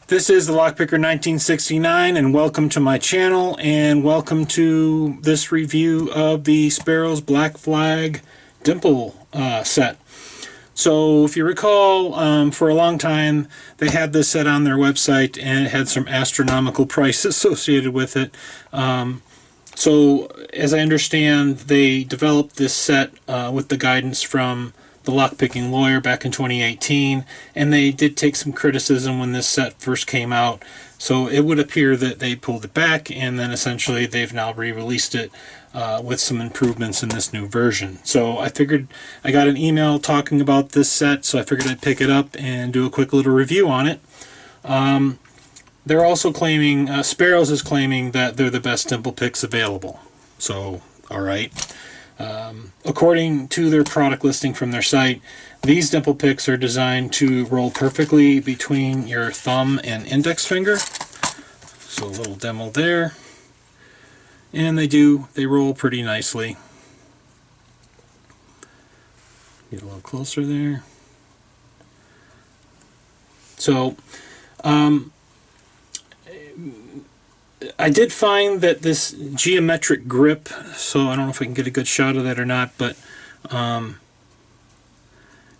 This is the Lockpicker 1969, and welcome to my channel, and welcome to this review of the Sparrows Black Flag Dimple set. So if you recall, for a long time they had this set on their website and it had some astronomical price associated with it. So as I understand, they developed this set with the guidance from the lockpicking lawyer back in 2018, and they did take some criticism when this set first came out. So it would appear that they pulled it back, and then essentially they've now re-released it with some improvements in this new version. So I figured, I got an email talking about this set, so I figured I'd pick it up and do a quick little review on it. They're also claiming, Sparrows is claiming that they're the best dimple picks available. So, alright. According to their product listing from their site, these dimple picks are designed to roll perfectly between your thumb and index finger. So a little demo there. And they roll pretty nicely. Get a little closer there. So, I did find that this geometric grip, so I don't know if I can get a good shot of that or not, but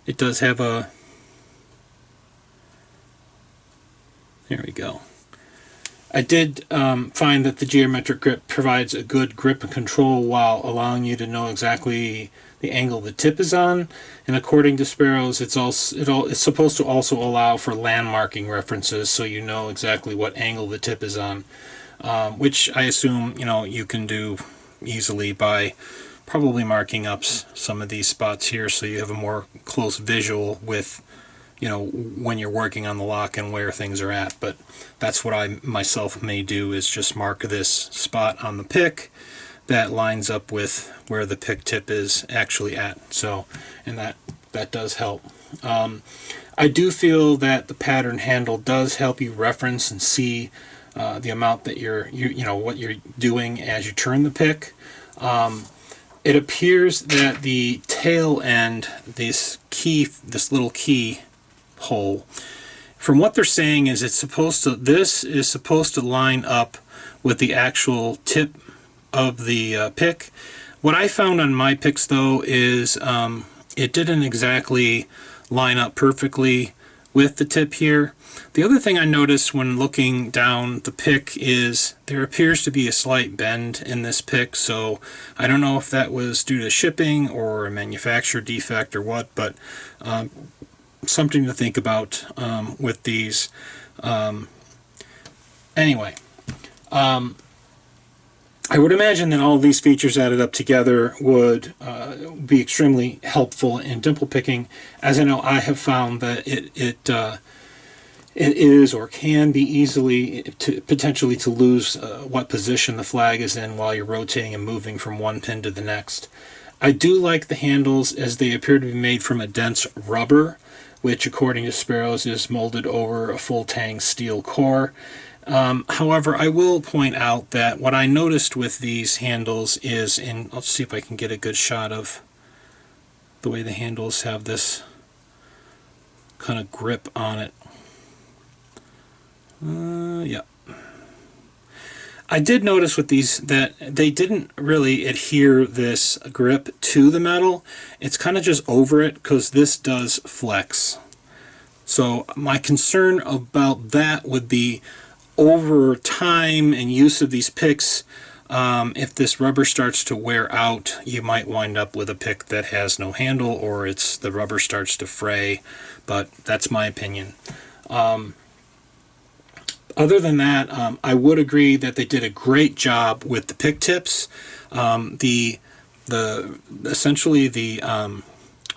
it does have a, there we go. I did find that the geometric grip provides a good grip and control while allowing you to know exactly the angle the tip is on, and according to Sparrows, it's supposed to also allow for landmarking references, so you know exactly what angle the tip is on. Which I assume you can do easily by probably marking up some of these spots here, so you have a more close visual with when you're working on the lock and where things are at. But that's what I myself may do, is just mark this spot on the pick that lines up with where the pick tip is actually at. So, and that does help. I do feel that the pattern handle does help you reference and see the amount that what you're doing as you turn the pick. It appears that the tail end, this little key hole, from what they're saying, is this is supposed to line up with the actual tip of the pick. What I found on my picks, though, is it didn't exactly line up perfectly with the tip here. The other thing I noticed when looking down the pick is there appears to be a slight bend in this pick, so I don't know if that was due to shipping or a manufacturer defect or what, but something to think about with these. Anyway, I would imagine that all these features added up together would be extremely helpful in dimple picking, as I know I have found that it is or can be easily potentially to lose what position the flag is in while you're rotating and moving from one pin to the next. I do like the handles, as they appear to be made from a dense rubber, which according to Sparrows is molded over a full tang steel core. However, I will point out that what I noticed with these handles is, and let's see if I can get a good shot of the way the handles have this kind of grip on it. Yeah. I did notice with these that they didn't really adhere this grip to the metal. It's kind of just over it, because this does flex. So my concern about that would be over time and use of these picks, if this rubber starts to wear out, you might wind up with a pick that has no handle, or the rubber starts to fray, but that's my opinion. Other than that, I would agree that they did a great job with the pick tips. Essentially the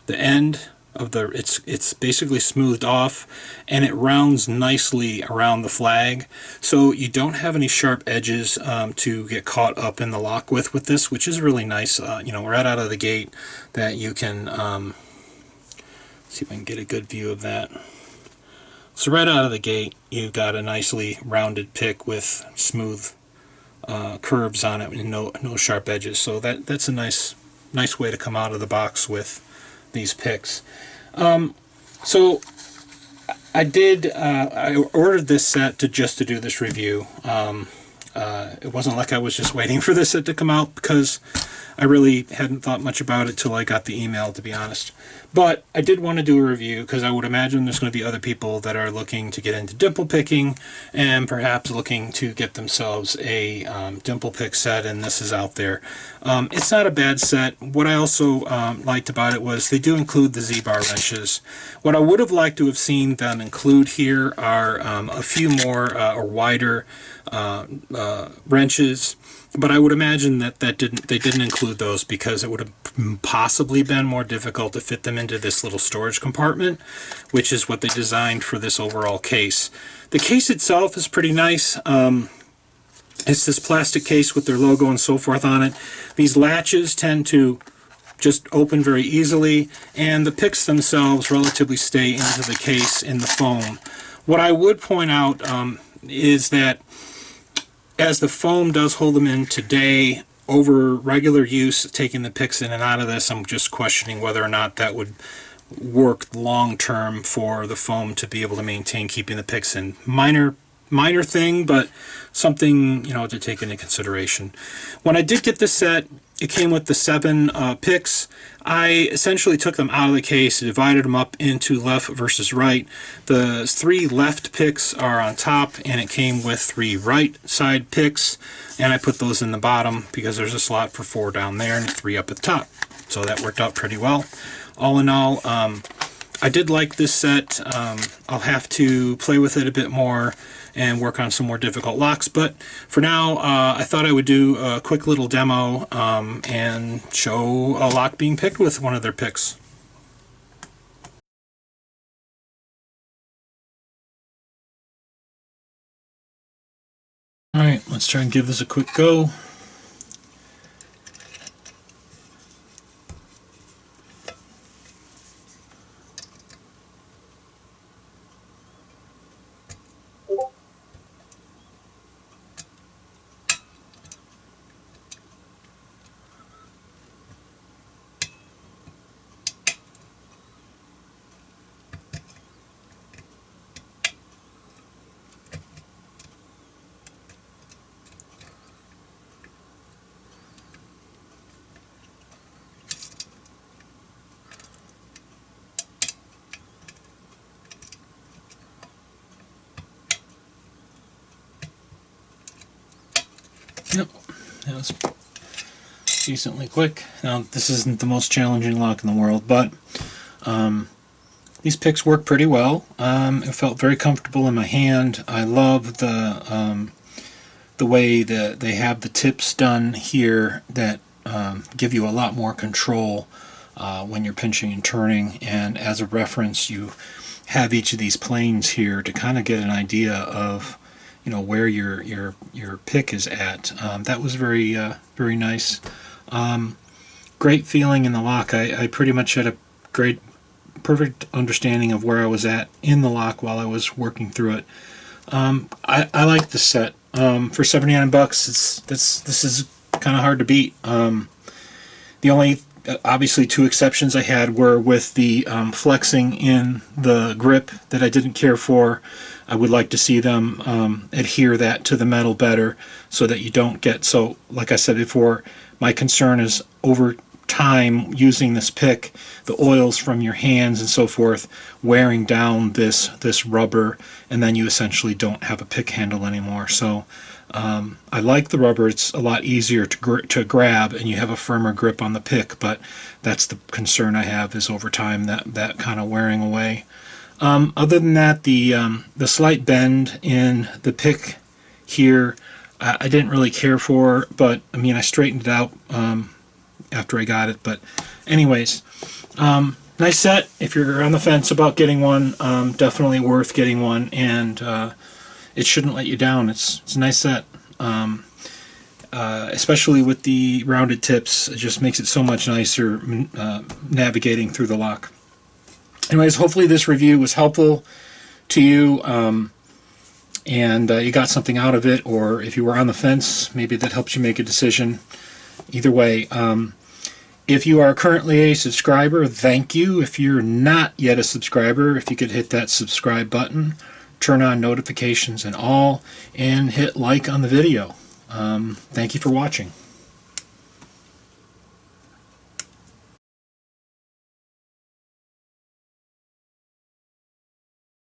end of it's basically smoothed off, and it rounds nicely around the flag, so you don't have any sharp edges to get caught up in the lock with this, which is really nice. Right out of the gate, that you can see if I can get a good view of that. So right out of the gate, you've got a nicely rounded pick with smooth curves on it and no sharp edges. So that's a nice way to come out of the box with these picks. So I ordered this set just to do this review. It wasn't like I was just waiting for this set to come out, because I really hadn't thought much about it till I got the email, to be honest. But I did want to do a review because I would imagine there's going to be other people that are looking to get into dimple picking and perhaps looking to get themselves a dimple pick set, and this is out there. It's not a bad set. What I also liked about it was they do include the Z-bar wrenches. What I would have liked to have seen them include here are a few more or wider wrenches, but I would imagine that they didn't include those because it would have possibly been more difficult to fit them into this little storage compartment, which is what they designed for this overall case. The case itself is pretty nice. It's this plastic case with their logo and so forth on it. These latches tend to just open very easily, and the picks themselves relatively stay into the case in the foam. What I would point out is that as the foam does hold them in today, over regular use, taking the picks in and out of this, I'm just questioning whether or not that would work long term for the foam to be able to maintain keeping the picks in. Minor thing, but something, you know, to take into consideration. When I did get this set, it came with the 7 picks. I essentially took them out of the case, divided them up into left versus right. The 3 left picks are on top, and it came with 3 right side picks, and I put those in the bottom because there's a slot for 4 down there and 3 up at the top. So that worked out pretty well. All in all, I did like this set. I'll have to play with it a bit more and work on some more difficult locks, but for now I thought I would do a quick little demo and show a lock being picked with one of their picks. Alright, let's try and give this a quick go. Yep, that was decently quick. Now, this isn't the most challenging lock in the world, but these picks work pretty well. It felt very comfortable in my hand. I love the way that they have the tips done here that give you a lot more control when you're pinching and turning. And as a reference, you have each of these planes here to kind of get an idea of, you know, where your pick is at. That was very nice. Great feeling in the lock. I pretty much had a perfect understanding of where I was at in the lock while I was working through it. I like this set. For $79, this is kind of hard to beat. The only obviously 2 exceptions I had were with the flexing in the grip that I didn't care for. I would like to see them adhere that to the metal better so that you don't get, so like I said before, my concern is over time using this pick, the oils from your hands and so forth wearing down this rubber, and then you essentially don't have a pick handle anymore. So I like the rubber. It's a lot easier to grab and you have a firmer grip on the pick, but that's the concern I have, is over time that kind of wearing away. Other than that, the slight bend in the pick here I didn't really care for, but I mean I straightened it out after I got it. But anyways, nice set. If you're on the fence about getting one, definitely worth getting one, and it shouldn't let you down. It's a nice set, especially with the rounded tips. It just makes it so much nicer navigating through the lock. Anyways, hopefully this review was helpful to you, and you got something out of it, or if you were on the fence, maybe that helps you make a decision. Either way, If you are currently a subscriber, thank you. If you're not yet a subscriber, if you could hit that subscribe button, turn on notifications and all, and hit like on the video. Thank you for watching.